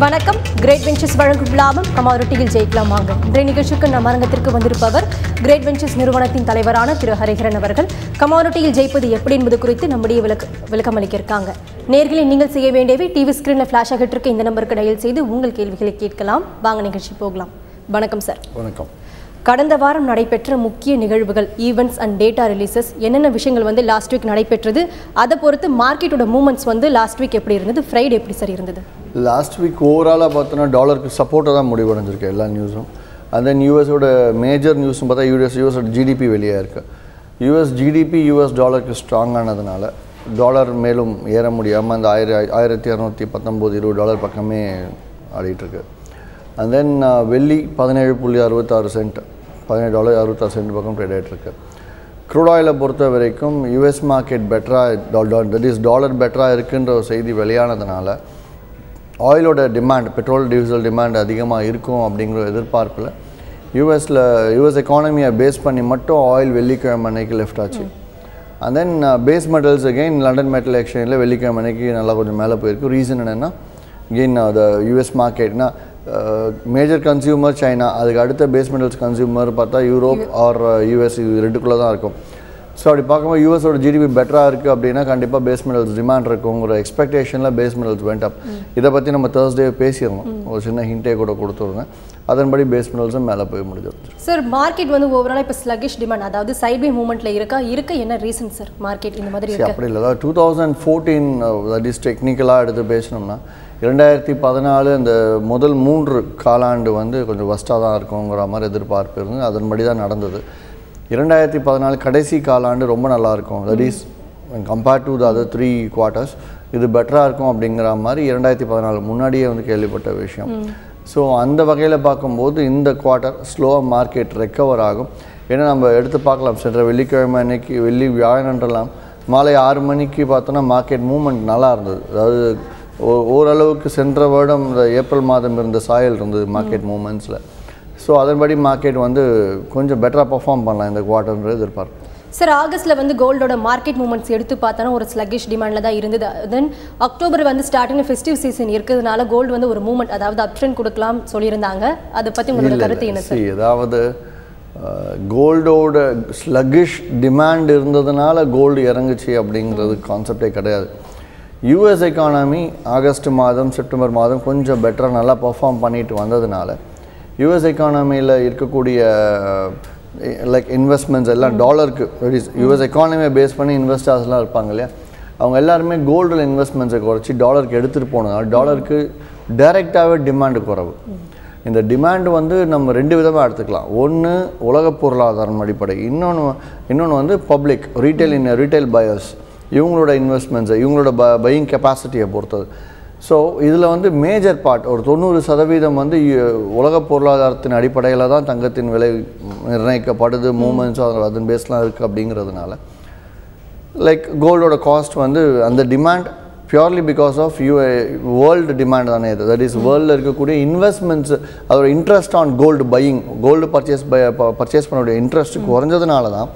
வணக்கம். Great ventures வழங்கும் லாபம் கமாடிட்டியில் ஜெயிக்கலாம் வாங்க. இன்றைய நிகழ்ச்சிக்கு நம் அரங்கத்திற்கு வந்திருப்பவர் கிரேட் வெஞ்சர்ஸ் நிறுவனத்தின் தலைவரான திரு ஹரிஹரன் அவர்கள். கமாடிட்டியில் ஜெயிப்பது எப்படி என்பது குறித்து நம்முடைய விளக்கம் அளிக்க இருக்காங்க. நேர்களை நீங்கள் செய்ய வேண்டியவை டிவி ஸ்கிரீனில் ஃபிளாஷ் ஆகிட்டு இருக்க இந்த நம்பருக்கு டயல் செய்து உங்கள் கேள்விகளை கேட்கலாம். வாங்க நிகழ்ச்சி போகலாம். வணக்கம் சார். வணக்கம். கடந்த வாரம் நடைபெற்ற முக்கிய நிகழ்வுகள், ஈவெண்ட்ஸ் அண்ட் டேட்டா ரிலீசஸ், என்னென்ன விஷயங்கள் லாஸ்ட் வீக் நடைபெற்றது, அதை பொறுத்து மார்க்கெட்டோட மூவ்மெண்ட்ஸ் லாஸ்ட் வீக் எப்படி இருந்தது, ஃப்ரைடே எப்படி சார் இருந்தது? லாஸ்ட் வீக் ஓவராலாக பார்த்தோன்னா டாலருக்கு சப்போர்ட்டாக தான் முடிவடைஞ்சிருக்கு எல்லா நியூஸும். அண்ட் தென் யூஎஸோட மேஜர் நியூஸும் பார்த்தா யூஎஸோட ஜிடிபி வெளியாக இருக்குது. யூஎஸ் ஜிடிபி யூஎஸ் டாலருக்கு ஸ்ட்ராங்கானதுனால டாலர் மேலும் ஏற முடியாமல் அந்த 1219-20 பக்கமே ஆடிட்டுருக்கு. அண்ட் தென் வெள்ளி $17.66 $17.66 பக்கம் ட்ரேட் ஆகிட்டுருக்கு. க்ரூட் ஆயிலை பொறுத்த வரைக்கும் யூஎஸ் மார்க்கெட் பெட்டராக தட் இஸ் டாலர் பெட்டராக இருக்குன்ற ஒரு செய்தி வெளியானதுனால ஆயிலோட டிமாண்ட், பெட்ரோல் டீசல் டிமாண்ட் அதிகமாக இருக்கும் அப்படிங்கிற எதிர்பார்ப்பில் யூஎஸ் எக்கானமியை பேஸ் பண்ணி மட்டும் ஆயில் வெள்ளிக்கிழமை அன்னைக்கு லெஃப்ட் ஆச்சு. And then base metals again London metal எக்ஸ்சேஞ்சில் வெள்ளிக்கிழமை அன்னைக்கு நல்லா கொஞ்சம் மேலே போயிருக்கு. ரீசன் என்னென்னா அகெயின் த யூஎஸ் மார்க்கெட்னா மேஜர் கன்சியூமர் சைனா, அதுக்கு அடுத்த பேஸ் மெட்டல்ஸ் கன்சியூமர் பார்த்தா யூரோப் ஆர் யூஎஸ், இது ரெண்டுக்குள்ளே தான் இருக்கும். ஸோ அப்படி பார்க்கும்போது யூஎஸோட ஜிடிபி பெட்டராக இருக்குது அப்படின்னா கண்டிப்பாக பேஸ் மெட்டல்ஸ் டிமாண்ட் இருக்குங்கிற எக்ஸ்பெக்டேஷனில் பேஸ் மெட்டல்ஸ் வெண்ட் அப். இதை பற்றி நம்ம தேர்ஸ்டே பேசியிருந்தோம், ஒரு சின்ன ஹிண்டே கூட கொடுத்துருந்தேன். அதன்படி பேஸ் மெட்டல்ஸும் மேலே போய் முடிஞ்சது. சார் மார்க்கெட் ஓவராலாக இப்போ ஸ்லகிஷ் டிமாண்ட், அதாவது சைட்வே மூவ்மெண்ட்டில் இருக்க என்ன ரீசன் சார் மார்க்கெட் இந்த மாதிரி இருக்கு? அப்படி இல்லை, அதாவது 2014 தட் இஸ் டெக்னிக்கலாக எடுத்து பேசினோம்னா 2014 இந்த முதல் 3 காலாண்டு கொஞ்சம் வஸ்ட்டாக தான் இருக்குங்கிற மாதிரி எதிர்பார்ப்பு இருந்து அதன்படி தான் நடந்தது. 2014 கடைசி காலாண்டு ரொம்ப நல்லாயிருக்கும், that is compared to the other 3 quarters இது பெட்டராக இருக்கும் அப்படிங்கிற மாதிரி 2014 முன்னாடியே கேள்விப்பட்ட விஷயம். ஸோ அந்த வகையில் பார்க்கும்போது இந்த குவார்ட்டர் ஸ்லோவாக மார்க்கெட் ரெக்கவர் ஆகும். ஏன்னா நம்ம எடுத்து பார்க்கலாம், சென்ற வெள்ளிக்கிழமை அன்னைக்கு வியாழனன்றலாம் மாலை 6 மணிக்கு பார்த்தோன்னா மார்க்கெட் மூவ்மெண்ட் நல்லா இருந்தது. அதாவது ஓரளவுக்கு சென்ற வருடம் இந்த ஏப்ரல் மாதம் இருந்த சாயல் இருந்தது மார்க்கெட் மூவ்மெண்ட்ஸில். ஸோ அதன்படி மார்க்கெட் கொஞ்சம் பெட்டராக பர்ஃபார்ம் பண்ணலாம் இந்த குவார்ட்டர்ன்றது எதிர்பார்ப்பு. சார் ஆகஸ்ட்டில் கோல்டோட மார்க்கெட் மூவ்மெண்ட்ஸ் எடுத்து பார்த்தோன்னா ஒரு ஸ்லகிஷ் டிமாண்டில் தான் இருந்தது. தென் அக்டோபர் ஸ்டார்டிங் ஃபெஸ்டிவ் சீசன் இருக்கிறதுனால கோல்டு ஒரு மூவ்மெண்ட், அதாவது அப் ட்ரெண்ட் கொடுக்கலாம் சொல்லியிருந்தாங்க. அதை பற்றி உங்களோட கருத்து என்ன சார்? அதாவது கோல்டோட ஸ்லகிஷ் டிமாண்ட் இருந்ததுனால கோல்டு இறங்குச்சு அப்படிங்கிறது கான்செப்டே கிடையாது. யூஎஸ் எக்கானமி ஆகஸ்ட் மாதம் செப்டம்பர் மாதம் கொஞ்சம் பெட்டராக நல்லா பர்ஃபார்ம் பண்ணிட்டு வந்ததுனால யூஎஸ் எக்கானமியில் இருக்கக்கூடிய லைக் இன்வெஸ்ட்மெண்ட்ஸ் எல்லாம் டாலருக்கு, யூஎஸ் எக்கானமியை பேஸ் பண்ணி இன்வெஸ்டர்ஸ்லாம் இருப்பாங்க இல்லையா, அவங்க எல்லாருமே கோல்டில் இன்வெஸ்ட்மெண்ட்ஸை குறைச்சி டாலருக்கு எடுத்துகிட்டு போனதுனால டாலருக்கு டைரெக்டாகவே டிமாண்டு குறைவு. இந்த டிமாண்டு நம்ம 2 விதமாக எடுத்துக்கலாம். ஒன்று உலக பொருளாதாரம் அடிப்படை, இன்னொன்று பப்ளிக் ரீட்டைல் பயர்ஸ், இவங்களோட இன்வெஸ்ட்மெண்ட்ஸை இவங்களோட பையிங் கெப்பாசிட்டியை பொறுத்தது. ஸோ இதில் மேஜர் பார்ட் ஒரு 90% உலக பொருளாதாரத்தின் அடிப்படையில் தான் தங்கத்தின் விலை நிர்ணயிக்கப்படுது, மூமெண்ட்ஸும் அதன் பேஸ்லாம் இருக்குது. அப்படிங்கிறதுனால லைக் கோல்டோட காஸ்ட் அந்த demand purely because of world demand தானே இது. தட் இஸ் வேர்ல்டில் இருக்கக்கூடிய இன்வெஸ்ட்மெண்ட்ஸ், அதோட interest on gold buying, gold purchase பண்ணக்கூடிய இன்ட்ரெஸ்ட் குறைஞ்சதுனால தான்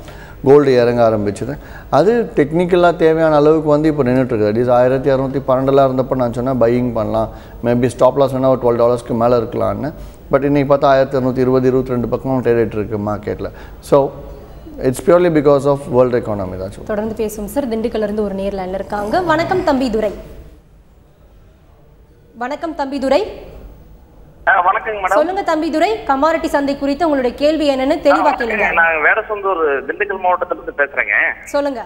கோல்டு இறங்க ஆரம்பிச்சுது. அது டெக்னிக்கலாக தேவையான அளவுக்கு இப்போ நின்றுட்டுருக்கு. தட் இஸ் 1612 இருந்தப்போ நான் சொன்னேன் பையிங் பண்ணலாம், மேபி ஸ்டாப் லாஸ் வேணால் ஒரு $12 மேலே இருக்கலான்னு. பட் இன்றைக்கி பார்த்தா 1220-22 பக்கம் ட்ரேட் இருக்குது மார்க்கெட்டில். So it's purely because of world economy தான். தொடர்ந்து பேசுவோம் சார். திண்டுக்கல்லிருந்து ஒரு நேர் லைனில் இருக்காங்க. வணக்கம் தம்பி துரை. வணக்கம் தம்பி துரை. வணக்கங்க மேடம். சொல்லுங்க தம்பி துரை, கமாடிட்டி சந்தை குறித்து உங்களுடைய கேள்வி என்னன்னு தெளிவா கேளுங்க. நான் வேடசந்தூர் திண்டுக்கல் மாவட்டத்துல இருந்து பேசுறேங்க. சொல்லுங்க.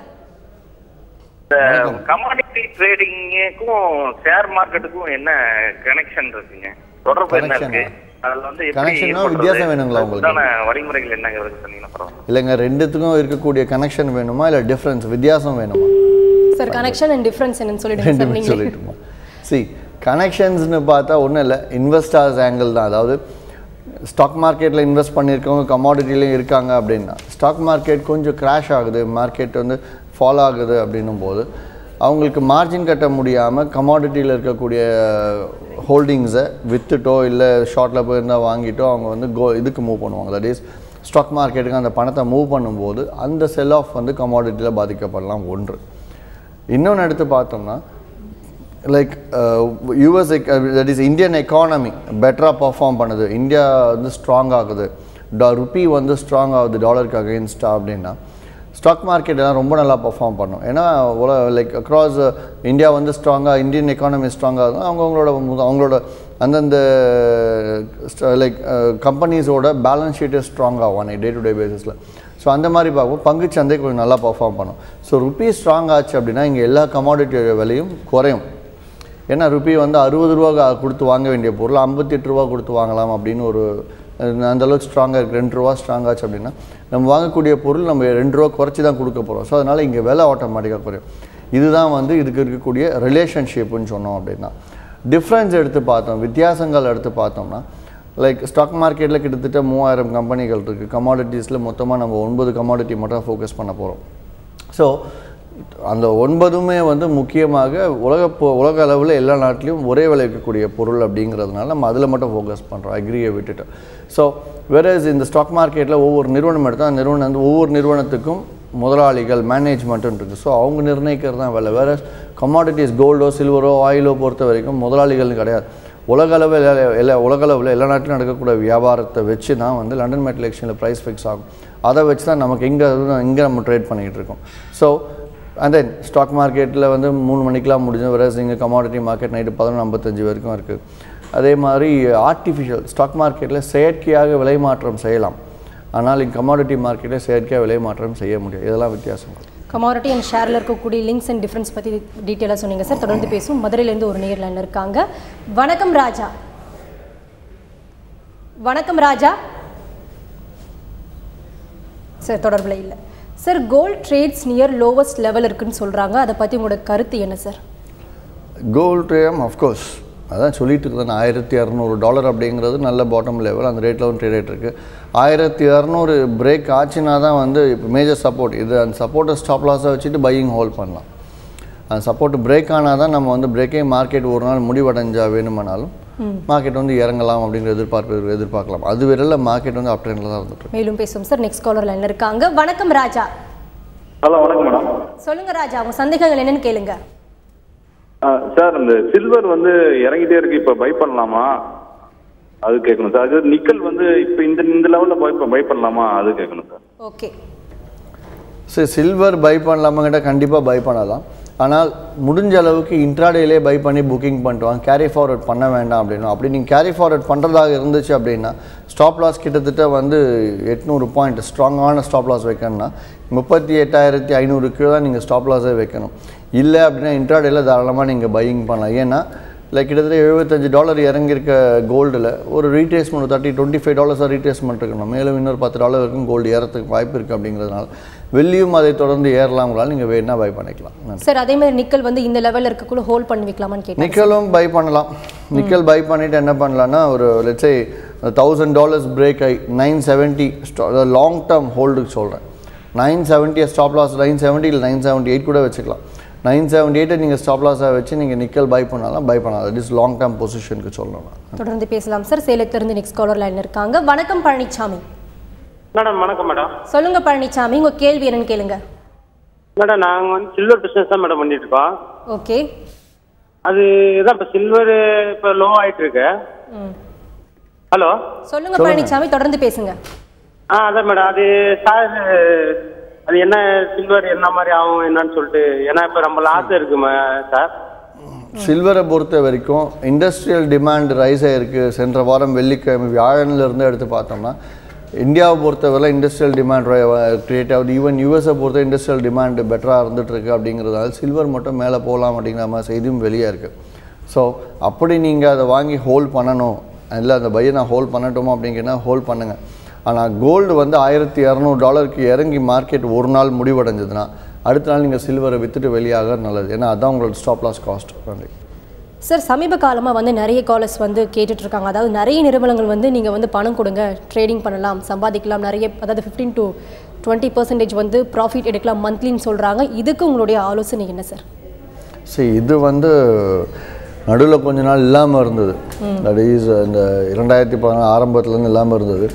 கமாடிட்டி ட்ரேடிங்க்கும் ஷேர் மார்க்கெட்டுக்கும் என்ன கனெக்ஷன் இருக்குங்க? தொடர்பு என்ன இருக்கு? அதுல கனெக்ஷன்னா வித்தியாசம் வேணுங்களா உங்களுக்கு? வழிமுறைகள் என்னங்க இருக்கு சொன்னீங்கன்னா பரவாயில்லை. இல்லைங்க, ரெண்டுத்துக்கும் இருக்கக்கூடிய கனெக்ஷன் வேணுமா இல்லை டிஃபரன்ஸ் வித்தியாசம் வேணுமா சார்? கனெக்ஷன் அண்ட் டிஃபரன்ஸ் என்னன்னு சொல்லிட்டுமா? கனெக்ஷன்ஸ்னு பார்த்தா ஒன்றும் இல்லை, இன்வெஸ்டர்ஸ் ஆங்கிள் தான். அதாவது ஸ்டாக் மார்க்கெட்டில் இன்வெஸ்ட் பண்ணியிருக்கவங்க கமாடிட்டிலையும் இருக்காங்க அப்படின்னா, ஸ்டாக் மார்க்கெட் கொஞ்சம் கிராஷ் ஆகுது, மார்க்கெட் ஃபால் ஆகுது அப்படின்னும் போது அவங்களுக்கு மார்ஜின் கட்ட முடியாமல் கமாடிட்டியில் இருக்கக்கூடிய ஹோல்டிங்ஸை விற்றுட்டோ இல்லை ஷார்ட்டில் போயிருந்தால் வாங்கிட்டோ அவங்க இதுக்கு மூவ் பண்ணுவாங்க. தட் இஸ் ஸ்டாக் மார்க்கெட்டுக்கு அந்த பணத்தை மூவ் பண்ணும்போது அந்த செல் ஆஃப் கமாடிட்டியில் பாதிக்கப்படலாம். ஒன்று. இன்னொன்று எடுத்து பார்த்தோம்னா like US that is Indian economy பெட்டராக பர்ஃபார்ம் பண்ணுது, இந்தியா வந்து ஸ்ட்ராங் ஆகுது, ருப்பி வந்து ஸ்ட்ராங் ஆகுது டாலருக்கு அகெயின்ஸ்டாக அப்படின்னா ஸ்டாக் மார்க்கெட் எல்லாம் ரொம்ப நல்லா பர்ஃபார்ம் பண்ணும். ஏன்னா லைக் அக்ராஸ் இந்தியா வந்து ஸ்ட்ராங்காக, இந்தியன் எக்கானமி ஸ்ட்ராங்காக இருக்கும், அவங்களோட அந்தந்த லைக் கம்பெனிஸோட பேலன்ஸ் ஷீட்டு ஸ்ட்ராங் ஆகும் டே டு டே பேசிஸில். ஸோ அந்த மாதிரி பார்ப்போம் பங்குச்சந்தை கொஞ்சம் நல்லா பர்ஃபார்ம் பண்ணும். ஸோ ருப்பி ஸ்ட்ராங் ஆச்சு அப்படின்னா இங்கே எல்லா கமாடிட்டியோட விலையும் குறையும். ஏன்னா ருப்பி வந்து 60 ரூபா கொடுத்து வாங்க வேண்டிய பொருள் 58 ரூபா கொடுத்து வாங்கலாம் அப்படின்னு ஒரு அந்தளவுக்கு ஸ்ட்ராங்காக இருக்குது. 2 ரூபா ஸ்ட்ராங் ஆச்சு அப்படின்னா நம்ம வாங்கக்கூடிய பொருள் நம்ம 2 ரூபா குறைச்சி தான் கொடுக்க போகிறோம். ஸோ அதனால் இங்கே விலை ஆட்டோமேட்டிக்காக குறையும். இதுதான் வந்து இதுக்கு இருக்கக்கூடிய ரிலேஷன்ஷிப்புன்னு சொன்னோம். அப்படின்னா டிஃப்ரென்ஸ் எடுத்து பார்த்தோம், வித்தியாசங்கள் எடுத்து பார்த்தோம்னா லைக் ஸ்டாக் மார்க்கெட்டில் கிட்டத்தட்ட 3000 கம்பெனிகள் இருக்குது. கமாடிட்டிஸில் மொத்தமாக நம்ம 9 கமாடிட்டி மட்டும் ஃபோக்கஸ் பண்ண போகிறோம். ஸோ அந்த 9மே வந்து முக்கியமாக உலக அளவில் எல்லா நாட்டிலையும் ஒரே விலை இருக்கக்கூடிய பொருள் அப்படிங்கிறதுனால நம்ம அதில் மட்டும் ஃபோக்கஸ் பண்ணுறோம், அக்ரியை விட்டுட்டு. ஸோ வேறஸ் இந்த ஸ்டாக் மார்க்கெட்டில் ஒவ்வொரு நிறுவனம் எடுத்தால் அந்த நிறுவனம் வந்து ஒவ்வொரு நிறுவனத்துக்கும் முதலாளிகள் மேனேஜ்மெண்ட்டுன்னு இருக்குது. ஸோ அவங்க நிர்ணயிக்கிறது தான் விலை. வேற கமாடிட்டிஸ் கோல்டோ சில்வரோ ஆயிலோ பொறுத்த வரைக்கும் முதலாளிகள் கிடையாது. உலக அளவில் எல்லா நாட்டிலும் நடக்கக்கூடிய வியாபாரத்தை வச்சு தான் வந்து லண்டன் மெட்டல் எக்ஸ்சேஞ்சில் ப்ரைஸ் ஃபிக்ஸ் ஆகும். அதை வச்சு தான் நமக்கு இங்கே நம்ம ட்ரேட் பண்ணிக்கிட்டு இருக்கோம். ஸோ அண்ட் தென் ஸ்டாக் மார்க்கெட்டில் வந்து 3 மணிக்கெலாம் முடிஞ்சு வேற இங்கே கமாடிட்டி மார்க்கெட் நைட்டு 11:55 வரைக்கும் இருக்குது. அதே மாதிரி ஆர்டிஃபிஷியல் ஸ்டாக் மார்க்கெட்டில் செயற்கையாக விலை மாற்றம் செய்யலாம், ஆனால் இங்கே கமாடிட்டி மார்க்கெட்டில் செயற்கையாக விலை மாற்றம் செய்ய முடியாது. இதெல்லாம் வித்தியாசம். கமாடிட்டி அண்ட் ஷேரில் இருக்கக்கூடிய லிங்க்ஸ் அண்ட் டிஃப்ரென்ஸ் பற்றி டீட்டெயிலாக சொன்னீங்க சார். தொடர்ந்து பேசும். மதுரையிலேருந்து ஒரு நேர் லைனில் இருக்காங்க. வணக்கம் ராஜா. வணக்கம் ராஜா சார். தொடர்பில் இல்லை sir. Gold trades near lowest level இருக்குன்னு சொல்கிறாங்க, அதை பற்றி உங்களோட கருத்து என்ன சார்? கோல்ட் ட்ரேம் அஃப்கோர்ஸ் அதான் சொல்லிட்டு இருக்கேன். $1200 அப்படிங்கிறது நல்ல பாட்டம் லெவல், அந்த ரேட்டில் வந்து ட்ரேட் ஆகிட்டு இருக்குது. 1200 பிரேக் ஆச்சுன்னா தான் வந்து இப்போ மேஜர் சப்போர்ட். இது அந்த சப்போர்ட்டை ஸ்டாப் லாஸாக வச்சுட்டு பையிங் ஹோல்ட் பண்ணலாம். அந்த சப்போர்ட் பிரேக் ஆனால் தான் நம்ம வந்து பிரேக்கே மார்க்கெட் ஒரு நாள் முடிவடைஞ்சா வேணுமானாலும் மார்க்கெட் வந்து இறங்கலாம் அப்படிங்கிற எதிர்பார்க்கலாம். அது வேற மார்க்கெட் வந்து அப் ட்ரெண்ட்ல தான் இருந்துட்டு. மேலும் பேசும் சார். நெக்ஸ்ட் காலர் லைன்ல இருக்காங்க. வணக்கம் ராஜா. ஹலோ வணக்கம் மேடம். சொல்லுங்க ராஜா, உங்க சந்தேகங்கள் என்னன்னு கேளுங்க. சார் இந்த சில்வர் வந்து இறங்கிட்டே இருக்கு, இப்ப பை பண்ணலாமா அது கேட்கணும் சார். அது நிக்கல் வந்து இப்ப இந்த லெவல்ல பை பண்ணலாமா அது கேட்கணும் sir. Okay sir, silver buy பண்ணலாமா கேட்டால் கண்டிப்பாக பை பண்ணலாம். ஆனால் முடிஞ்ச அளவுக்கு இன்ட்ராடேலே பை பண்ணி புக்கிங் பண்ணிட்டுவாங்க, கேரி ஃபார்வர்ட் பண்ண வேண்டாம் அப்படின்னா. அப்படி நீங்கள் கேரி ஃபார்வர்ட் பண்ணுறதாக இருந்துச்சு அப்படின்னா ஸ்டாப் லாஸ் கிட்டத்தட்ட வந்து 800 பாயிண்ட் ஸ்ட்ராங்கான ஸ்டாப் லாஸ் வைக்கணும்னா 38,500க்கு தான் நீங்கள் ஸ்டாப் லாஸே வைக்கணும். இல்லை அப்படின்னா இன்ட்ராடேல தாராளமாக நீங்கள் பையிங் பண்ணலாம். ஏன்னா லைக் கிட்டத்தட்ட $75 இறங்கியிருக்க கோல்டில் ஒரு ரீட்ரேஸ்மெண்ட் $25 ரீட்ரேஸ்மெண்ட் இருக்கணும். மேலும் இன்னொரு $10 வரைக்கும் கோல்டு ஏறத்துக்கு வாய்ப்பு இருக்குது. அப்படிங்கிறதுனால வெள்ளியும் அதை தொடர்ந்து ஏறலாம்னாலும் நீங்கள் வேணா பை பண்ணிக்கலாம் சார். அதே மாதிரி நிக்கல் வந்து இந்த லெவலில் இருக்கக்குள்ள ஹோல்ட் பண்ணி வைக்கலாமான்னு கேட்டேன். நிக்கலும் பை பண்ணலாம். நிக்கல் பை பண்ணிவிட்டு என்ன பண்ணலான்னா ஒரு லெட்ஸே $1,000 பிரேக் ஆகி 970 லாங் டேர்ம் ஹோல்டுக்கு சொல்கிறேன். 970 ஸ்டாப் லாஸ் 970 இல்லை 978 கூட வச்சுக்கலாம். 978 நீங்கள் ஸ்டாப் லாஸாக வச்சு நீங்கள் நிக்கல் பை பண்ணலாம். இட் இஸ் லாங் டேர்ம் பொசிஷனுக்கு சொல்லலாம். தொடர்ந்து பேசலாம் சார். சேலத்திலிருந்து நெக்ஸ்ட் காலர் லைன் இருக்காங்க. வணக்கம் பழனிசாமி. மேடம் வணக்கம் மேடம். சொல்லுங்க பழனிசாமி, உங்க கேள்வி என்னன்னு கேளுங்க. மேடம் நாங்கள் வந்து சில்வர் பிஸ்னஸ் தான் மேடம் பண்ணிட்டு இருக்கோம். ஓகே. அது இதான் இப்போ சில்வர் இப்போ லோ ஆயிட்டு இருக்கு. ஹலோ சொல்லுங்க பழனிசாமி, தொடர்ந்து பேசுங்க. அதான் மேடம் அது சார் அது என்ன சில்வர் என்ன மாதிரி ஆகும் என்னன்னு சொல்லிட்டு, ஏன்னா இப்போ நம்ம லாஸ் இருக்குமா சார்? சில்வரை பொறுத்த வரைக்கும் இண்டஸ்ட்ரியல் டிமாண்ட் ரைஸ் ஆகிருக்கு. சென்ற வாரம் வெள்ளிக்கிழமை வியாழனிலிருந்து எடுத்து பார்த்தோம்னா இந்தியாவை பொறுத்தவரை இண்டஸ்ட்ரியல் டிமாண்ட் கிரியேட் ஆகுது. ஈவன் யூஎஸை பொறுத்த இண்டஸ்ட்ரியல் டிமாண்ட் பெட்டராக இருந்துகிட்ருக்கு. அப்படிங்கிறதால சில்வர் மட்டும் மேலே போகலாம் அப்படிங்கிற மாதிரி செய்தியும் வெளியே இருக்குது. ஸோ அப்படி நீங்கள் அதை வாங்கி ஹோல்ட் பண்ணணும், இல்லை அந்த பையை நான் ஹோல்ட் பண்ணட்டுமா அப்படிங்கன்னா ஹோல்ட் பண்ணுங்கள். ஆனால் கோல்டு வந்து $1,200 இறங்கி மார்க்கெட் ஒரு நாள் முடிவடைஞ்சதுன்னா அடுத்த நாள் நீங்கள் சில்வரை விற்றுட்டு வெளியாக நல்லது. ஏன்னா அதுதான் உங்களோட ஸ்டாப் லாஸ் காஸ்ட். நன்றி சார். சமீப காலமாக வந்து நிறைய காலர்ஸ் வந்து கேட்டுட்ருக்காங்க. அதாவது நிறைய நிறுவனங்கள் வந்து நீங்கள் வந்து பணம் கொடுங்க, ட்ரேடிங் பண்ணலாம், சம்பாதிக்கலாம், நிறைய அதாவது 15 to 20% வந்து ப்ராஃபிட் எடுக்கலாம் மந்த்லின்னு சொல்கிறாங்க. இதுக்கு உங்களுடைய ஆலோசனை என்ன சார்? சரி, இது வந்து நடுவில் கொஞ்ச நாள் இல்லாமல் இருந்தது. தட் இஸ் இந்த 2014 ஆரம்பத்துலேருந்து இல்லாமல் இருந்தது.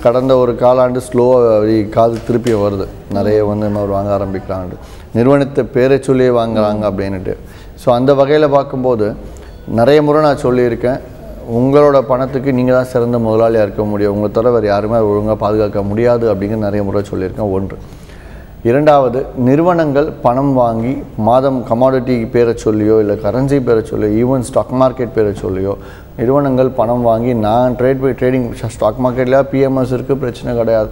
கடந்த ஒரு காலாண்டு ஸ்லோவாக காது திருப்பி வருது. நிறைய வந்து வாங்க ஆரம்பிக்கிறாங்க, நிறுவனத்தை பேரை சொல்லியே வாங்குறாங்க அப்படின்ட்டு. ஸோ அந்த வகையில் பார்க்கும்போது நிறைய முறை நான் சொல்லியிருக்கேன், உங்களோட பணத்துக்கு நீங்கள் தான் சிறந்த முதலாளியாக இருக்க முடியும், உங்களை தவிர வேறு யாருமே ஒழுங்காக பாதுகாக்க முடியாது அப்படிங்கிற நிறைய முறை சொல்லியிருக்கேன். ஒன்று. இரண்டாவது, நிறுவனங்கள் பணம் வாங்கி மாதம் கமாடிட்டி பேரை சொல்லியோ இல்லை கரன்சி பேரை சொல்லியோ ஈவன் ஸ்டாக் மார்க்கெட் பேரை சொல்லியோ நிறுவனங்கள் பணம் வாங்கி நான் ட்ரேடிங் ஸ்டாக் மார்க்கெட்டில் பிஎம்எஸ் இருக்குது, பிரச்சனை கிடையாது,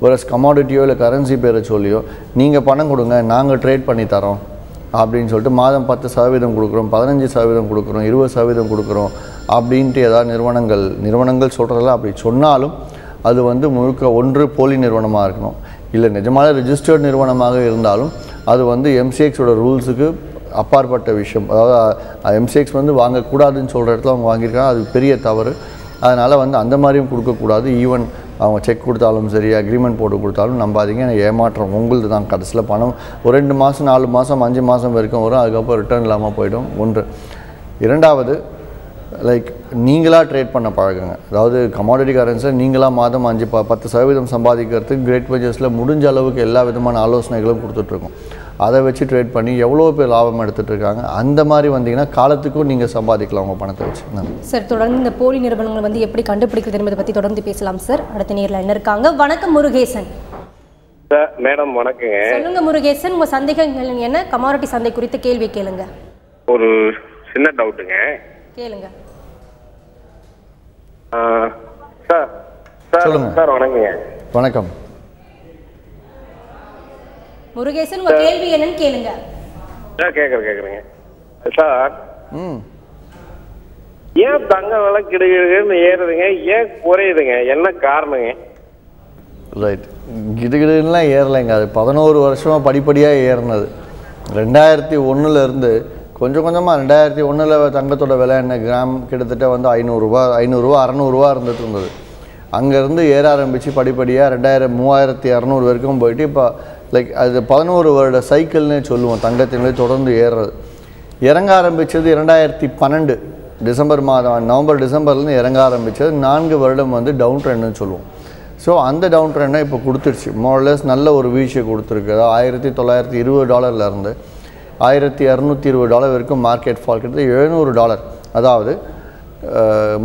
ஒரு கமாடிட்டியோ இல்லை கரன்சி பேரை சொல்லியோ நீங்கள் பணம் கொடுங்க நாங்கள் ட்ரேட் பண்ணி தரோம் அப்படின்னு சொல்லிட்டு மாதம் 10% கொடுக்குறோம், 15% கொடுக்குறோம், 20% கொடுக்குறோம் அப்படின்ட்டு ஏதாவது நிறுவனங்கள் சொல்கிறதெல்லாம் அப்படி சொன்னாலும் அது வந்து முழுக்க ஒன்று போலி நிறுவனமாக இருக்கணும், இல்லை நிஜமான ரிஜிஸ்டர்ட் நிறுவனமாக இருந்தாலும் அது வந்து எம்சிஎக்ஸோட ரூல்ஸுக்கு அப்பாற்பட்ட விஷயம். அதாவது எம்சிஎக்ஸ் வந்து வாங்கக்கூடாதுன்னு சொல்கிற இடத்துல அவங்க வாங்கியிருக்காங்க, அது பெரிய தவறு. அதனால் வந்து அந்த மாதிரியும் கொடுக்கக்கூடாது. ஈவன் அவங்க செக் கொடுத்தாலும் சரி, அக்ரிமெண்ட் போட்டு கொடுத்தாலும் நம்பாதீங்க, ஏமாற்றம் உங்களுது தான். கடைசியில் பணம் ஒரு 2 மாதம் 4 மாதம் 5 மாதம் வரைக்கும் வரும், அதுக்கப்புறம் ரிட்டர்ன் இல்லாமல் போய்டும். ஒன்று. இரண்டாவது, லைக் நீங்களாக ட்ரேட் பண்ண பழகுங்க. அதாவது கமாடிட்டி கரன்சியில் நீங்களாக மாதம் 10% சம்பாதிக்கிறதுக்கு கிரேட் வெஞ்சர்ஸில் முடிஞ்ச அளவுக்கு எல்லா விதமான ஆலோசனைகளும் கொடுத்துட்ருக்கோம். அதை வச்சு ட்ரேட் பண்ணி எவ்வளோ பேர் லாபம் எடுத்துகிட்டு இருக்காங்க. அந்த மாதிரி வந்தீங்கன்னா காலத்துக்கும் நீங்கள் சம்பாதிக்கலாம் உங்கள் பணத்தை வச்சு. சார், தொடர்ந்து இந்த போலி நிறுவனங்கள் வந்து எப்படி கண்டுபிடிக்கிறது என்பதை பற்றி தொடர்ந்து பேசலாம் சார். அடுத்த நேரில் என்ன இருக்காங்க? வணக்கம் முருகேசன். மேடம் வணக்கங்க. சொல்லுங்க முருகேசன், உங்க சந்தேகங்கள் என்ன? கமாடிட்டி சந்தை குறித்து கேள்வி கேளுங்க. ஒரு சின்ன டவுட்டுங்க. கேளுங்க சார். சொல்லுங்க சார். வணக்கங்க. வணக்கம் முருகேசன், உங்க கேள்வி என்னன்னு கேளுங்க. கேக்குறேங்க சார். ஏன் தங்க விலை கிடுகிடுன்னு ஏறுதுங்க, ஏன் குறையுதுங்க, என்ன காரணங்க? ரைட், கிடுகிடுலாம் ஏறலைங்க, அது 11 வருஷமாக படிப்படியாக ஏறினது. 2001 கொஞ்சம் கொஞ்சமாக 2001 தங்கத்தோட விலை என்ன கிராம் கிட்டத்தட்ட வந்து 500 600 இருந்துட்டு இருந்தது. அங்கேருந்து ஏற ஆரம்பித்து படிப்படியாக 3200 வரைக்கும் போயிட்டு இப்போ லைக் அது 11 வருட சைக்கிள்னே சொல்லுவோம். தங்கத்தின் தொடர்ந்து ஏறுறது இறங்க ஆரம்பித்தது 2012 டிசம்பர் மாதம், நவம்பர் டிசம்பர்லேருந்து இறங்க ஆரம்பித்தது. 4 வருடம் வந்து டவுன் ட்ரெண்டுன்னு சொல்லுவோம். ஸோ அந்த டவுன் ட்ரெண்டை இப்போ கொடுத்துருச்சு, மோர்லெஸ் நல்ல ஒரு வீழ்ச்சியை கொடுத்துருக்கு. அதாவது $1920 $1220 வரைக்கும் மார்க்கெட் ஃபால், கிட்டத்தட்ட $700. அதாவது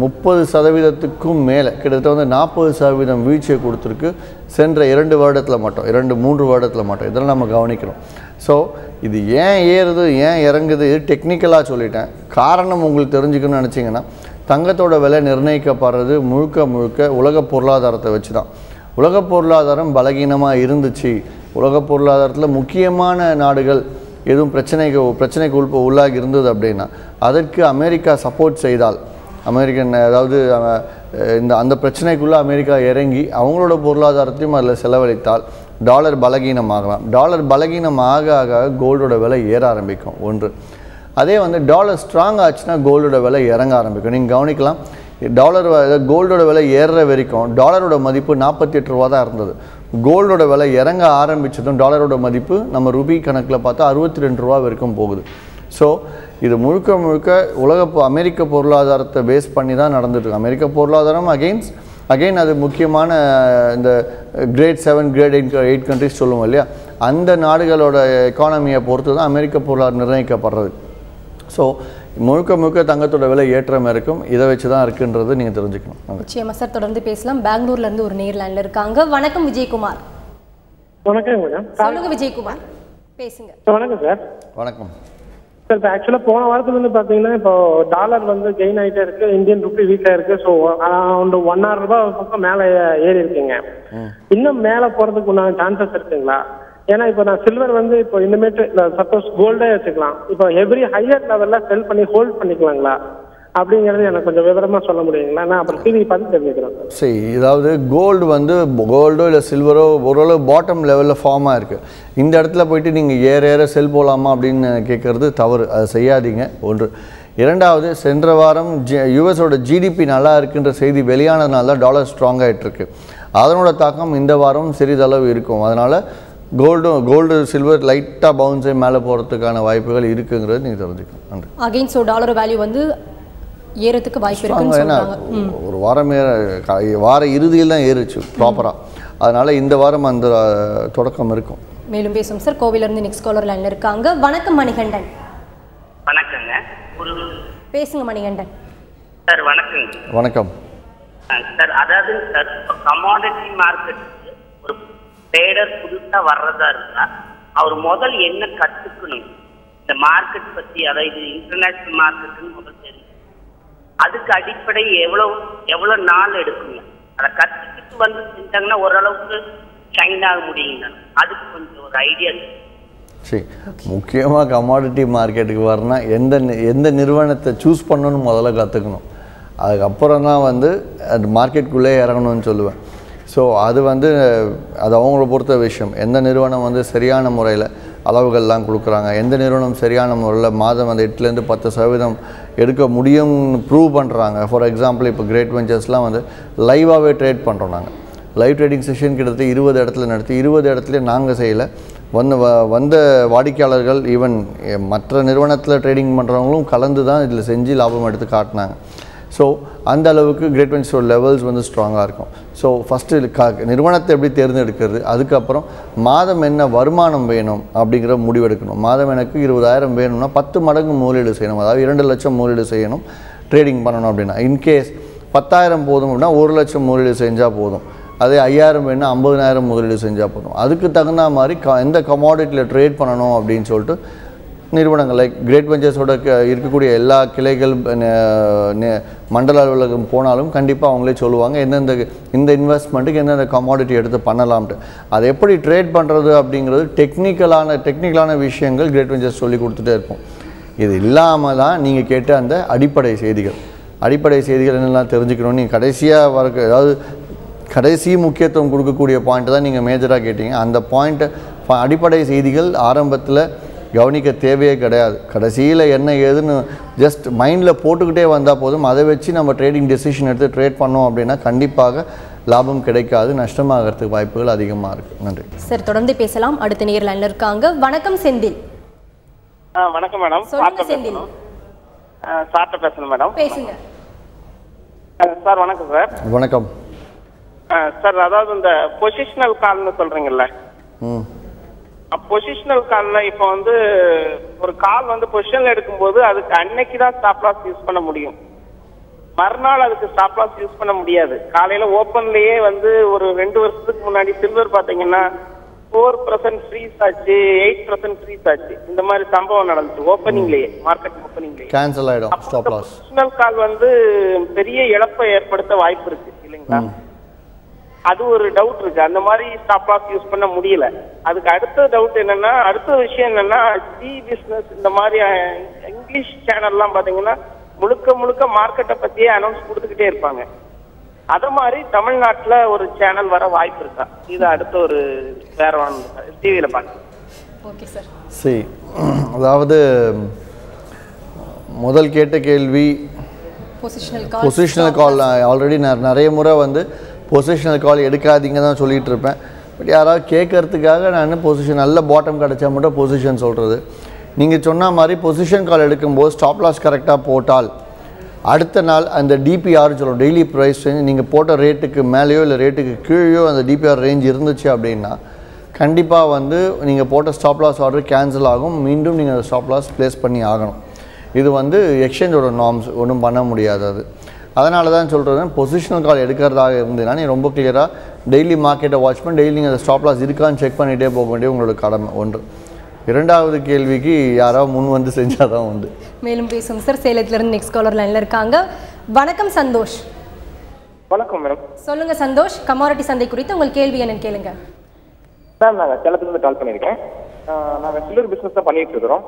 30% மேலே கிட்டத்தட்ட வந்து 40% வீழ்ச்சியை கொடுத்துருக்கு சென்ற 2 வருடத்தில் மட்டும், 2-3 வருடத்தில் மட்டும். இதெல்லாம் நம்ம கவனிக்கிறோம். ஸோ இது ஏன் ஏறுது ஏன் இறங்குது டெக்னிக்கலாக சொல்லிட்டேன். காரணம் உங்களுக்கு தெரிஞ்சுக்கணும்னு நினச்சிங்கன்னா, தங்கத்தோட விலை நிர்ணயிக்கப்படுறது முழுக்க உலக பொருளாதாரத்தை வச்சு தான். உலக பொருளாதாரம் பலகீனமாக இருந்துச்சு, உலக பொருளாதாரத்தில் முக்கியமான நாடுகள் எதுவும் பிரச்சனைக்கு உள்ளாகி இருந்தது அப்படின்னா அதற்கு அமெரிக்கா சப்போர்ட் செய்தால், அதாவது அந்த பிரச்சனைக்குள்ளே அமெரிக்கா இறங்கி அவங்களோட பொருளாதாரத்தையும் அதில் செலவழித்தால் டாலர் பலகீனமாகலாம். டாலர் பலகீனமாக ஆக கோல்டோட விலை ஏற ஆரம்பிக்கும். ஒன்று. அதே வந்து டாலர் ஸ்ட்ராங் ஆச்சுன்னா கோல்டோட விலை இறங்க ஆரம்பிக்கும். நீங்கள் கவனிக்கலாம், கோல்டோட விலை ஏறுற வரைக்கும் டாலரோட மதிப்பு 48 ரூபா தான் இருந்தது. கோல்டோட விலை இறங்க ஆரம்பித்ததும் டாலரோட மதிப்பு நம்ம ரூபி கணக்கில் பார்த்தா 62 ரூபா வரைக்கும் போகுது. ஸோ இது முழுக்க அமெரிக்க பொருளாதாரத்தை பேஸ் பண்ணி தான் நடந்துட்டு. அமெரிக்க பொருளாதாரம் அகெயின் அது முக்கியமான இந்த கிரேட் 7 கிரேட் 8 கண்ட்ரிஸ் சொல்லுவோம் இல்லையா, அந்த நாடுகளோட எக்கானமியை பொறுத்து தான் அமெரிக்க பொருளாதாரம் நிர்ணயிக்கப்படுறது. ஸோ முழுக்க தங்கத்தோட விலை ஏற்றம் இருக்கும், இதை வச்சு தான் இருக்குன்றது நீங்கள் தெரிஞ்சுக்கணும். நிச்சயமா சார், தொடர்ந்து பேசலாம். பெங்களூர்லேருந்து ஒரு நேர் லைனில் இருக்காங்க. வணக்கம் விஜயகுமார். வணக்கம் மேடம். சொல்லுங்க விஜயகுமார், பேசுங்க. வணக்கம் சார். வணக்கம் சார். இப்போ ஆக்சுவலாக போன வாரத்துல இருந்து பார்த்தீங்கன்னா இப்போ டாலர் வந்து கெயின் ஆகிட்டே இருக்கு, இந்தியன் ருப்பி வீக்காக இருக்கு. ஸோ அரௌண்ட் $1,000 பக்கம் மேலே ஏறி இருக்குங்க. இன்னும் மேலே போகிறதுக்கு உண்டான சான்சஸ் இருக்குங்களா? ஏன்னா இப்போ நான் சில்வர் வந்து இப்போ இனிமேட்டு சப்போஸ் கோல்டே வச்சுக்கலாம், இப்போ எவ்ரி ஹையர் லெவலில் செல் பண்ணி ஹோல்ட் பண்ணிக்கலாங்களா அப்படிங்கிறது எனக்கு கொஞ்சம் விவரமாக சொல்ல முடியுங்களா? நான் அப்புறம் டிவி பார்த்து தெரிஞ்சுக்கிறேன். சரி, இதாவது கோல்டோ இல்லை சில்வரோ ஓரளவு பாட்டம் லெவலில் ஃபார்ம் ஆகிருக்கு. இந்த இடத்துல போயிட்டு நீங்கள் ஏற செல் போகலாமா அப்படின்னு கேட்குறது தவறு, அதை செய்யாதீங்க. ஒன்று. இரண்டாவது, சென்ற வாரம் யூஎஸோட ஜிடிபி நல்லா இருக்குன்ற செய்தி வெளியானதுனால தான் டாலர் ஸ்ட்ராங் ஆகிட்டுருக்கு. அதனோட தாக்கம் இந்த வாரம் சிறிதளவு இருக்கும். அதனால் கோல்டு சில்வர் லைட்டாக பவுன்ஸே மேலே போகிறதுக்கான வாய்ப்புகள் இருக்குங்கிறது நீங்கள் தெரிஞ்சுக்கணும். நன்றி. அகைன் ஸோ டாலர் வேல்யூ வந்து ஏறதுக்கு வாய்ப்பு இருக்குன்னு சொல்றாங்க. ஒரு வார இறுதியில் தான் ஏறுச்சு ப்ராப்பராக. அதனால் இந்த வாரம் அந்த தொடக்கம் இருக்கும். மேலும் பேசும் சார். கோவிலிருந்து நெக்ஸ்ட் காலர் லைனில் இருக்காங்க. வணக்கம் மணிகண்டன். வணக்கம். மணிகண்டனுங்க. ஒரு பேசுங்க மணிகண்டன். சார் வணக்கங்க. வணக்கம் சார். அதாவது சார் இப்போ கமாடிட்டி மார்க்கெட்டுக்கு ஒரு ட்ரேடர் புதுசாக வர்றதா இருந்தா அவர் முதல் என்ன கற்றுக்கணும் இந்த மார்க்கெட் பற்றி, அதாவது இன்டர்நேஷ்னல் மார்க்கெட்டுன்னு முதல் தெரியும். அதுக்கு அடிப்படை எவ்வளோ நாள் எடுக்குங்க? அதை கற்றுக்கிட்டு வந்து செஞ்சாங்கன்னா ஓரளவுக்கு ஷைன் ஆக முடியுங்க. அதுக்கு கொஞ்சம் ஒரு ஐடியா. சரி, முக்கியமாக கமாடிட்டி மார்க்கெட்டுக்கு வரனா எந்த நிறுவனத்தை சூஸ் பண்ணணும்னு முதல்ல கற்றுக்கணும். அதுக்கப்புறம் தான் வந்து அது மார்க்கெட்டுக்குள்ளே இறங்கணும்னு சொல்லுவேன். ஸோ அது அவங்கள பொறுத்த விஷயம். எந்த நிறுவனம் சரியான முறையில் அளவுகள்லாம் கொடுக்குறாங்க, எந்த நிறுவனம் சரியான முறையில் மாதம் 8லேருந்து 10% எடுக்க முடியும்னு ப்ரூவ் பண்ணுறாங்க. ஃபார் எக்ஸாம்பிள் இப்போ கிரேட் வெஞ்சர்ஸ்லாம் லைவாகவே ட்ரேட் பண்ணுறோம். நாங்கள் லைவ் ட்ரேடிங் செஷன் கிட்டத்தட்ட 20 இடத்துல நடத்தி 20 இடத்துலையும் நாங்கள் செய்யலை. வந்த வாடிக்கையாளர்கள் ஈவன் மற்ற நிறுவனத்தில் ட்ரேடிங் பண்ணுறவங்களும் கலந்து தான் இதில் செஞ்சு லாபம் எடுத்து காட்டினாங்க. ஸோ அந்த அளவுக்கு கிரேட் வெஞ்சர்ஸோட லெவல்ஸ் ஸ்ட்ராங்காக இருக்கும். ஸோ ஃபஸ்ட்டு நிறுவனத்தை எப்படி தேர்ந்தெடுக்கிறது, அதுக்கப்புறம் மாதம் என்ன வருமானம் வேணும் அப்படிங்கிற முடிவெடுக்கணும். மாதம் எனக்கு 20,000 வேணும்னா 10 மடங்கு முதலீடு செய்யணும். அதாவது 2 லட்சம் முதலீடு செய்யணும் ட்ரேடிங் பண்ணணும் அப்படின்னா. இன்கேஸ் 10,000 போதும் அப்படின்னா 1 லட்சம் முதலீடு செஞ்சால் போதும். அதே 5,000 வேணும்னா 50,000 முதலீடு செஞ்சால் போதும். அதுக்கு தகுந்த மாதிரி எந்த கமாடிட்டியில் ட்ரேட் பண்ணணும் அப்படின்னு சொல்லிட்டு நிறுவனங்கள் லைக் கிரேட் வெஞ்சர்ஸோட இருக்கக்கூடிய எல்லா கிளைகள் மண்டல அலுவலகம் போனாலும் கண்டிப்பாக அவங்களே சொல்லுவாங்க இந்த இன்வெஸ்ட்மெண்ட்டுக்கு எந்தெந்த கமாடிட்டி எடுத்து பண்ணலாம்ட்டு. அதை எப்படி ட்ரேட் பண்ணுறது அப்படிங்கிறது டெக்னிக்கலான விஷயங்கள் கிரேட் வெஞ்சர்ஸ் சொல்லி கொடுத்துட்டே இருப்போம். இது இல்லாமல் தான் நீங்கள் கேட்ட அந்த அடிப்படை செய்திகள் என்னெல்லாம் தெரிஞ்சுக்கணும். நீங்கள் கடைசியாக ஏதாவது கடைசி முக்கியத்துவம் கொடுக்கக்கூடிய பாயிண்ட் தான் நீங்கள் மேஜராக கேட்டீங்க. அந்த பாயிண்ட்டை அடிப்படை செய்திகள் ஆரம்பத்தில் கவனிக்க தேவையே கிடையாது. கடைசியில் என்ன ஏதுன்னு ஜஸ்ட் மைண்டில் போட்டுக்கிட்டே வந்தால் போதும். அதை வச்சு நம்ம ட்ரேடிங் டெசிஷன் எடுத்து ட்ரேட் பண்ணோம் அப்படின்னா கண்டிப்பாக லாபம் கிடைக்காது, நஷ்டமாகிறதுக்கு வாய்ப்புகள் அதிகமாக இருக்குது. நன்றி சார். தொடர்ந்து பேசலாம். அடுத்த நேர் லைன்ல இருக்காங்க. வணக்கம் செந்தில். வணக்கம் மேடம். சொல்லுங்க செந்தில். சார்ட்ட பேசணும் மேடம். பேசுங்க சார். வணக்கம் சார். வணக்கம் சார். அதாவது இந்த பொசிஷனல் கால்னு சொல்றீங்கல்ல, பொசிஷனல் கால்ல இப்போ ஒரு கால் பொசிஷன்ல எடுக்கும்போது அதுக்கு அன்னைக்கு தான் ஸ்டாப் லாஸ் யூஸ் பண்ண முடியும். மறுநாள் அதுக்கு ஸ்டாப் லாஸ் யூஸ் பண்ண முடியாது. காலையில ஓப்பன்லயே ஒரு 2 வருஷத்துக்கு முன்னாடி சில்வர் பாத்தீங்கன்னா 4% ஃப்ரீஸ் ஆச்சு, 8% ஃப்ரீஸ் ஆச்சு. இந்த மாதிரி சம்பவம் நடந்துச்சு ஓப்பனிங்லயே, மார்க்கெட் ஓப்பனிங்லயே கேன்சல் ஆயிடும் ஸ்டாப் லாஸ். பொசிஷனல் கால் பெரிய இழப்பை ஏற்படுத்த வாய்ப்பு இருக்கு இல்லைங்களா? அது ஒரு டவுட் இருக்கு. அந்த மாதிரி ஸ்டாப் லாஸ் யூஸ் பண்ண முடியல. அதுக்கு அடுத்த டவுட் என்னன்னா, அடுத்த விஷயம் என்னன்னா, டி பிசினஸ் இந்த மாதிரி இங்கிலீஷ் சேனல்லாம் பாத்தீங்கன்னா முழுக்க மார்க்கெட்டை பத்தியே அனௌன்ஸ் கொடுத்துக்கிட்டே இருப்பாங்க. அத மாதிரி தமிழ்நாட்டுல ஒரு சேனல் வர வாய்ப்பு இருக்கா? இது அடுத்த ஒரு வேற டிவியில பாருங்க. Okay sir. சரி, அதாவது முதல் கேட்ட கேள்வி பொசிஷனல் கால். ஆல்ரெடி நிறைய முறை பொசிஷனல் கால் எடுக்காதீங்க தான் சொல்லிகிட்டு இருப்பேன். பட் யாராவது கேட்கறதுக்காக நான் நல்ல பாட்டம் கிடச்சா மட்டும் பொசிஷன் சொல்கிறது. நீங்கள் சொன்ன மாதிரி பொசிஷன் கால் எடுக்கும்போது ஸ்டாப் லாஸ் கரெக்டாக போட்டால் அடுத்த நாள் அந்த டிபிஆர்னு சொல்லுவோம், டெய்லி ப்ரைஸ் ரேஞ்ச், நீங்கள் போட்ட ரேட்டுக்கு மேலேயோ இல்லை ரேட்டுக்கு கீழேயோ அந்த டிபிஆர் ரேஞ்ச் இருந்துச்சு அப்படின்னா கண்டிப்பாக நீங்கள் போட்ட ஸ்டாப் லாஸ் ஆர்டர் கேன்சல் ஆகும். மீண்டும் நீங்கள் அந்த ஸ்டாப் லாஸ் ப்ளேஸ் பண்ணி ஆகணும். இது எக்ஸ்சேஞ்சோட நார்ம்ஸ், ஒன்றும் பண்ண முடியாது. அது அதனால தான் சொல்கிறது, பொசிஷனல் கால் எடுக்கிறதாக இருந்ததுன்னா நீ ரொம்ப கிளியராக டெய்லி மார்க்கெட்டை வாட்ச் பண்ணி டெய்லி நீங்கள் அந்த ஸ்டாப் லாஸ் இருக்கான்னு செக் பண்ணிகிட்டே போக வேண்டிய உங்களோட கடமை ஒன்று. இரண்டாவது கேள்விக்கு யாராவது முன் செஞ்சால் தான் உண்டு. மேலும் பேசும் சார். சேலத்திலிருந்து நெக்ஸ்ட் காலர் லைனில் இருக்காங்க. வணக்கம் சந்தோஷ். வணக்கம் மேடம். சொல்லுங்க சந்தோஷ், கமாடிட்டி சந்தை குறித்து உங்கள் கேள்வி என்னன்னு கேளுங்க. சார், நாங்கள் சேலத்துலேருந்து கால் பண்ணியிருக்கேன். நாங்கள் சில்லர் பிஸ்னஸ் தான் பண்ணிட்டு இருக்கிறோம்.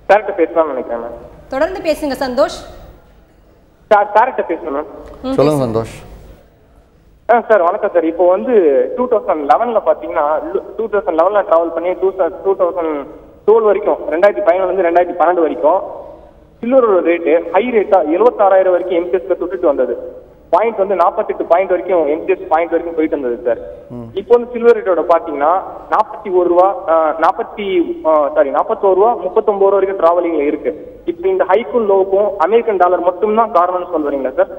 சார்கிட்ட பேசலாம்னு நினைக்கிறேன் மேம். தொடர்ந்து பேசுங்க சந்தோஷ். சார்கிட்ட பேசணும். சொல்லுங்க சந்தோஷ். சார் வணக்கம் சார். இப்போ 2011ல பாத்தீங்கன்னா 2011ல டிராவல் பண்ணி 2012 வரைக்கும் 2011 2012 வரைக்கும் சில்வரோட ரேட்டு ஹை ரேட்டா 76,000 வரைக்கும் எம்சிஎஸ்ல தொட்டுட்டு வந்தது. பாயிண்ட் 48 பாயிண்ட் வரைக்கும் எம்சிஎஸ் பாயிண்ட் வரைக்கும் போயிட்டு வந்தது சார். இப்போ சில்வர் ரேட்டோட பாத்தீங்கன்னா 41 ரூபா 41 ரூபா 39 ரூபா வரைக்கும் டிராவலிங்ல இருக்கு. இப்போ இந்த ஹைக்கும் லோவுக்கும் அமெரிக்கன் டாலர் மட்டும்தான் காரணம்னு சொல்றீங்களா சார்?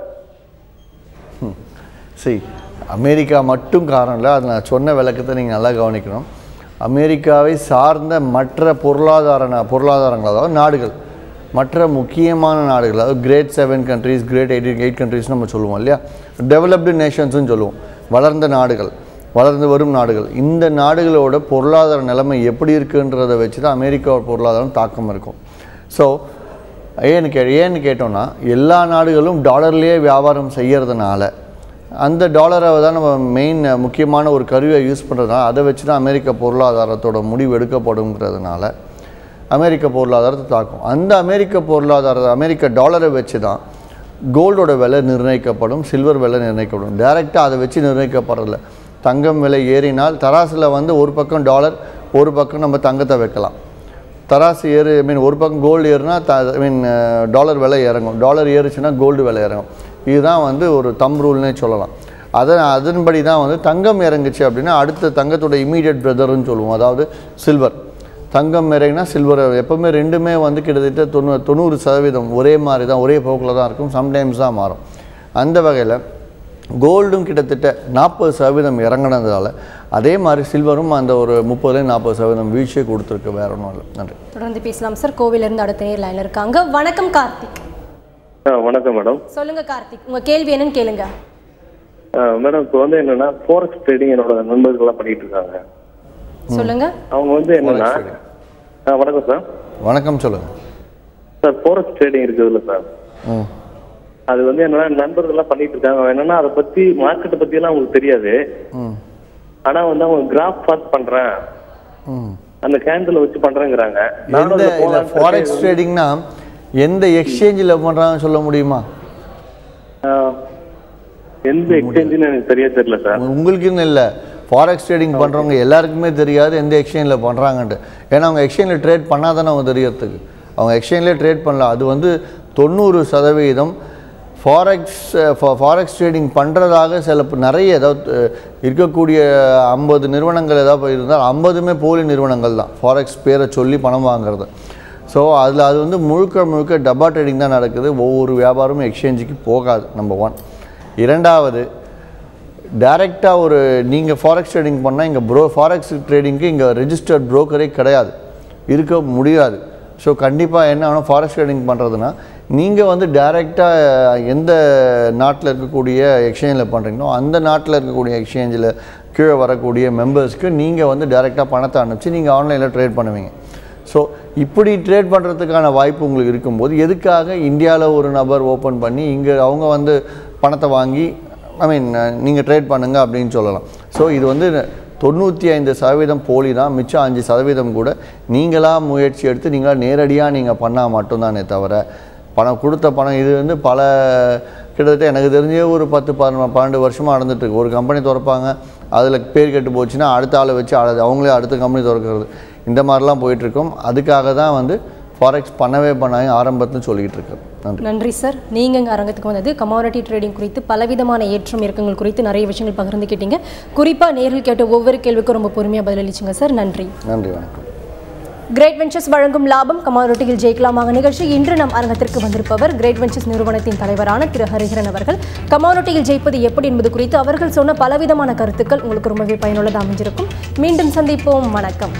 சரி, அமெரிக்கா மட்டும் காரணம் இல்லை. அது நான் சொன்ன விளக்கத்தை நீங்கள் நல்லா கவனிக்கணும். அமெரிக்காவை சார்ந்த மற்ற பொருளாதாரங்கள், அதாவது நாடுகள், மற்ற முக்கியமான நாடுகள், அதாவது கிரேட் 7 கண்ட்ரீஸ், கிரேட் 8 கண்ட்ரீஸ் நம்ம சொல்லுவோம் இல்லையா, டெவலப்டு நேஷன்ஸ்னு சொல்லுவோம், வளர்ந்த நாடுகள், வளர்ந்து வரும் நாடுகள். இந்த நாடுகளோட பொருளாதார நிலைமை எப்படி இருக்குன்றதை வச்சு தான் அமெரிக்காவோட பொருளாதாரம் தாக்கம் இருக்கும். ஸோ ஏன்னு கேட்டோம்னா, எல்லா நாடுகளும் டாலர்லேயே வியாபாரம் செய்கிறதுனால அந்த டாலரை தான் நம்ம முக்கியமான ஒரு கருவியை யூஸ் பண்ணுறதுனால அதை வச்சு தான் அமெரிக்க பொருளாதாரத்தோட முடிவு எடுக்கப்படுங்கிறதுனால அமெரிக்க பொருளாதாரத்தை தாக்கும். அந்த அமெரிக்க டாலரை வச்சு தான் கோல்டோட விலை நிர்ணயிக்கப்படும், சில்வர் விலை நிர்ணயிக்கப்படும். டைரெக்டாக அதை வச்சு நிர்ணயிக்கப்படுறதில்ல. தங்கம் விலை ஏறினால் தராசில் ஒரு பக்கம் டாலர், ஒரு பக்கம் நம்ம தங்கத்தை வைக்கலாம். தராசு ஒரு பக்கம் கோல்டு ஏறுனா டாலர் விலை இறங்கும், டாலர் ஏறுச்சுன்னா கோல்டு விலை இறங்கும். இதுதான் ஒரு தம் ரூல்னே சொல்லலாம். அதன்படி தான் தங்கம் இறங்குச்சு அப்படின்னா அடுத்த தங்கத்தோட இமீடியட் பிரதர்னு சொல்லுவோம், அதாவது சில்வர். தங்கம் இறங்கினா சில்வர் எப்போவுமே ரெண்டுமே கிட்டத்தட்ட 90% ஒரே மாதிரி தான், ஒரே போக்கில் தான் இருக்கும், சம்டைம்ஸ் தான் மாறும். அந்த வகையில் கோல்டும் கிட்டத்தட்ட 40% இறங்கினதால அதே மாதிரி சில்வரும் அந்த ஒரு 30-40% வீழ்ச்சியை கொடுத்துருக்கு, வேற ஒன்றும் இல்லை. நன்றி. தொடர்ந்து பேசலாம் சார். கோவிலிருந்து அடுத்த நேர் லைனில் இருக்காங்க. வணக்கம் கார்த்திக். வணக்கம் மேடம். சொல்லுங்க கார்த்திக், உங்க கேள்வி என்னன்னு கேளுங்க. மேடம் இப்போ என்னன்னா ஃபாரெக்ஸ் ட்ரேடிங் என்னோட நண்பர்கள் எல்லாம் பண்ணிட்டு இருக்காங்க. சொல்லுங்க. அவங்க என்னன்னா வணக்கம் சார். வணக்கம், சொல்லுங்க சார். ஃபாரெக்ஸ் ட்ரேடிங் இருக்குதுல்ல சார், அது என்னன்னா நண்பர்கள் எல்லாம் பண்ணிட்டு இருக்காங்க. என்னன்னா அதை பத்தி மார்க்கெட்டை பத்தி எல்லாம் அவங்களுக்கு தெரியாது. ஆனா அவங்க கிராஃப் பார்த்து பண்றேன், அந்த கேண்டில் வச்சு பண்றேங்கிறாங்க. ஃபாரெக்ஸ் ட்ரேடிங்னா எந்த எக்ஸ்சேஞ்சில் பண்றாங்கன்னு சொல்ல முடியுமா? எந்த எக்ஸ்சேஞ்சுன்னு எனக்கு தெரியல சார். உங்களுக்குன்னு இல்லை, ஃபாரெக்ஸ் ட்ரேடிங் பண்ணுறவங்க எல்லாருக்குமே தெரியாது எந்த எக்ஸ்சேஞ்சில் பண்ணுறாங்கன்ட்டு. ஏன்னா அவங்க எக்ஸ்சேஞ்சில் ட்ரேட் பண்ணால் தானே அவங்க தெரியறதுக்கு. அவங்க எக்ஸ்சேஞ்சிலே ட்ரேட் பண்ணலாம். அது 90% ஃபாரெக்ஸ் ட்ரேடிங் பண்ணுறதாக நிறைய ஏதாவது இருக்கக்கூடிய 50 நிறுவனங்கள் ஏதாவது இருந்தால் 50மே போலி நிறுவனங்கள் தான், ஃபாரெக்ஸ் பேரை சொல்லி பணம் வாங்குறது. ஸோ அதில் அது முழுக்க டப்பா ட்ரேடிங் தான் நடக்குது. ஒவ்வொரு வியாபாரமும் எக்ஸ்சேஞ்சுக்கு போகாது, நம்பர் 1. இரண்டாவது, டைரெக்டாக நீங்கள் ஃபாரெக்ஸ் ட்ரேடிங் பண்ணால் இங்கே ஃபாரெக்ஸ் ட்ரேடிங்க்கு இங்கே ரெஜிஸ்டர்ட் புரோக்கரே கிடையாது, இருக்க முடியாது. ஸோ கண்டிப்பாக என்ன ஆகும், ஃபாரெக்ஸ் ட்ரேடிங் பண்ணுறதுனா நீங்கள் டைரெக்டாக எந்த நாட்டில் இருக்கக்கூடிய எக்ஸ்சேஞ்சில் பண்ணுறீங்களோ அந்த நாட்டில் இருக்கக்கூடிய எக்ஸ்சேஞ்சில் கீழே வரக்கூடிய மெம்பர்ஸ்க்கு நீங்கள் டைரெக்டாக பணத்தை அனுப்பிச்சு நீங்கள் ஆன்லைனில் ட்ரேட் பண்ணுவீங்க. ஸோ இப்படி ட்ரேட் பண்ணுறதுக்கான வாய்ப்பு உங்களுக்கு இருக்கும்போது எதுக்காக இந்தியாவில் ஒரு நபர் ஓப்பன் பண்ணி இங்கே அவங்க பணத்தை வாங்கி நீங்கள் ட்ரேட் பண்ணுங்க அப்படின்னு சொல்லலாம். ஸோ இது 95% போலி தான், மிச்சம் 5% கூட நீங்களாக முயற்சி எடுத்து நீங்களாக நேரடியாக நீங்கள் பண்ணால் மட்டும்தானே தவிர கொடுத்த பணம் இது பல கிட்டத்தட்ட எனக்கு தெரிஞ்சே ஒரு 10-12 வருஷமாக நடந்துட்டுருக்கு. ஒரு கம்பெனி திறப்பாங்க, அதில் பேர் கெட்டு போச்சுன்னா அடுத்த ஆளை வச்சு அவங்களே அடுத்த கம்பெனி திறக்கிறது, இந்த மாதிரிலாம் போயிட்டுருக்கோம். அதுக்காக தான் ஃபாரெக்ஸ் பண்ணாங்க ஆரம்பத்தில் சொல்லிக்கிட்டு இருக்கேன். நன்றி சார். நீங்கள் இங்கே அரங்கத்துக்கு வந்தது கமாடிட்டி ட்ரேடிங் குறித்து பலவிதமான ஏற்றம் இறக்கங்கள் குறித்து நிறைய விஷயங்கள் பகிர்ந்துக்கிட்டீங்க. குறிப்பாக நேரில் கேட்ட ஒவ்வொரு கேள்விக்கும் ரொம்ப பொறுமையாக பதிலளிச்சிங்க சார். நன்றி. நன்றி, வணக்கம். கிரேட் வெஞ்சர்ஸ் வழங்கும் லாபம் கமாடிட்டியில் ஜெயிக்கலாமாக நிகழ்ச்சி. இன்று நம் அரங்கத்திற்கு வந்திருப்பவர் கிரேட் வெஞ்சர்ஸ் நிறுவனத்தின் தலைவரான திரு ஹரிஹரன் அவர்கள். கமாடிட்டியில் ஜெயிப்பது எப்படி என்பது குறித்து அவர்கள் சொன்ன பலவிதமான கருத்துக்கள் உங்களுக்கு ரொம்பவே பயனுள்ளதாக அமைஞ்சிருக்கும். மீண்டும் சந்திப்போம். வணக்கம்.